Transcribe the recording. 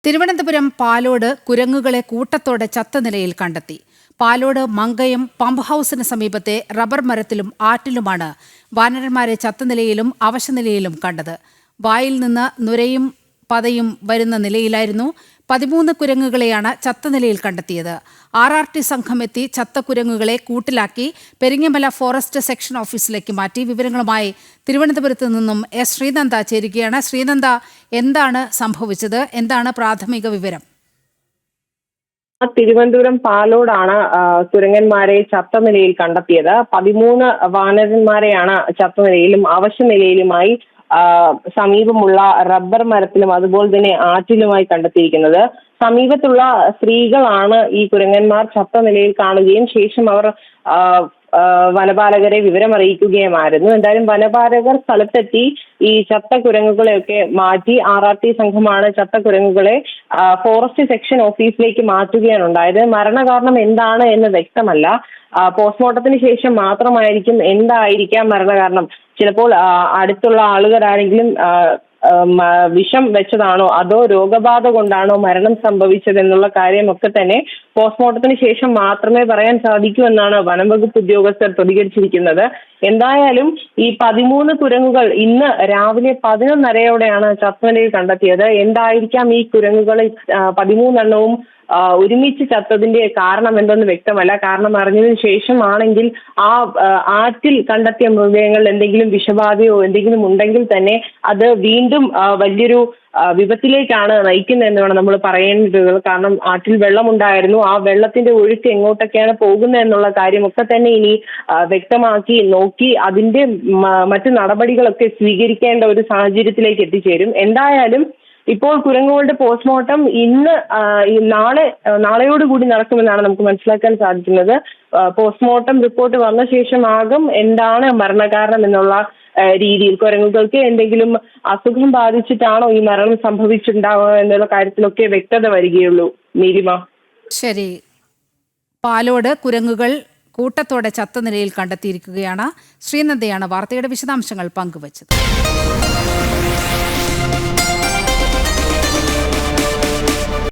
തിരുവനന്തപുരം പാലോട് കുരങ്ങുകളെ കൂട്ടത്തോടെ ചത്ത നിലയിൽ കണ്ടെത്തി. പാലോട് മങ്കയം പമ്പ് ഹൌസിന് സമീപത്തെ റബ്ബർ മരത്തിലും ആറ്റിലുമാണ് വാനരന്മാരെ ചത്ത നിലയിലും അവശനിലയിലും കണ്ടത്. വായിൽ നിന്ന് നുരയും പതയും വരുന്ന നിലയിലായിരുന്നു. 13 കുരങ്ങുകളെയാണ് ചത്ത നിലയിൽ കണ്ടെത്തിയത്. RRT സംഘം എത്തി ചത്ത കുരങ്ങുകളെ കൂട്ടിലാക്കി പെരിങ്ങമല ഫോറസ്റ്റ് സെക്ഷൻ ഓഫീസിലേക്ക് മാറ്റി. വിവരങ്ങളുമായി തിരുവനന്തപുരത്ത് നിന്നും എസ് ശ്രീനന്ദ ചേരുകയാണ്. ശ്രീനന്ദ, എന്താണ് സംഭവിച്ചത്? എന്താണ് പ്രാഥമിക വിവരം? തിരുവനന്തപുരം പാലോടാണ് കുരങ്ങന്മാരെ ചത്ത നിലയിൽ കണ്ടെത്തിയത്. 13 വാനരന്മാരെയാണ് ചത്ത നിലയിലും അവശനിലയിലുമായി സമീപമുള്ള റബ്ബർ മരത്തിലും അതുപോലെ തന്നെ ആറ്റിലുമായി കണ്ടെത്തിയിരിക്കുന്നത്. സമീപത്തുള്ള സ്ത്രീകളാണ് ഈ കുരങ്ങന്മാർ ചത്ത നിലയിൽ കാണുകയും ശേഷം അവർ വനപാലകരെ വിവരമറിയിക്കുകയുമായിരുന്നു. എന്തായാലും വനപാലകർ സ്ഥലത്തെത്തി ഈ ചത്ത കുരങ്ങുകളെയൊക്കെ മാറ്റി. RRT സംഘമാണ് ചത്ത കുരങ്ങുകളെ ഫോറസ്റ്റ് സെക്ഷൻ ഓഫീസിലേക്ക് മാറ്റുകയാണ് ഉണ്ടായത്. മരണകാരണം എന്താണ് എന്ന് വ്യക്തമല്ല. പോസ്റ്റ്മോർട്ടത്തിന് ശേഷം മാത്രമായിരിക്കും എന്തായിരിക്കാം മരണകാരണം. ചിലപ്പോൾ അടുത്തുള്ള ആളുകളാരെങ്കിലും വിഷം വെച്ചതാണോ അതോ രോഗബാധ കൊണ്ടാണോ മരണം സംഭവിച്ചതെന്നുള്ള കാര്യമൊക്കെ തന്നെ പോസ്റ്റ്മോർട്ടത്തിന് ശേഷം മാത്രമേ പറയാൻ സാധിക്കൂ എന്നാണ് വനം വകുപ്പ് ഉദ്യോഗസ്ഥർ പ്രതികരിച്ചിരിക്കുന്നത്. എന്തായാലും ഈ 13 കുരങ്ങുകൾ ഇന്ന് രാവിലെ 11:30യോടെയാണ് ചത്തനിലയിൽ കണ്ടെത്തിയത്. എന്തായിരിക്കാം ഈ കുരങ്ങുകൾ 13 എണ്ണവും ഒരുമിച്ച് ചത്തതിന്റെ കാരണം എന്തെന്ന് വ്യക്തമല്ല. കാരണം അറിഞ്ഞതിന് ശേഷമാണെങ്കിൽ ആറ്റിൽ കണ്ടെത്തിയ മൃഗങ്ങൾ എന്തെങ്കിലും വിഷബാധയോ എന്തെങ്കിലും ഉണ്ടെങ്കിൽ തന്നെ അത് വീണ്ടും വലിയൊരു വിപത്തിലേക്കാണ് നയിക്കുന്നതെന്ന് വേണം നമ്മൾ പറയേണ്ടത്. കാരണം ആറ്റിൽ വെള്ളമുണ്ടായിരുന്നു. ആ വെള്ളത്തിന്റെ ഒഴുക്ക് എങ്ങോട്ടൊക്കെയാണ് പോകുന്നത് എന്നുള്ള കാര്യമൊക്കെ തന്നെ ഇനി വ്യക്തമാക്കി നോക്കി അതിന്റെ മറ്റു നടപടികളൊക്കെ സ്വീകരിക്കേണ്ട ഒരു സാഹചര്യത്തിലേക്ക് എത്തിച്ചേരും. എന്തായാലും ഇപ്പോൾ കുരങ്ങുകളുടെ പോസ്റ്റ്മോർട്ടം നാളെയോടുകൂടി നടക്കുമെന്നാണ് നമുക്ക് മനസ്സിലാക്കാൻ സാധിക്കുന്നത്. പോസ്റ്റ്മോർട്ടം റിപ്പോർട്ട് വന്ന ശേഷമാകും എന്താണ് മരണകാരണം എന്നുള്ള രീതിയിൽ. കുരങ്ങുകൾക്ക് എന്തെങ്കിലും അസുഖം ബാധിച്ചിട്ടാണോ ഈ മരണം സംഭവിച്ചിട്ടുണ്ടാവുക എന്നുള്ള കാര്യത്തിലൊക്കെ വ്യക്തത വരികയുള്ളൂ. നീലിമ, ശരി. പാലോട് കുരങ്ങുകൾ കൂട്ടത്തോടെ ചത്ത നിലയിൽ കണ്ടെത്തിയിരിക്കുകയാണ്. ശ്രീനന്ദയാണ് വാർത്തയുടെ വിശദാംശങ്ങൾ പങ്കുവച്ചത്.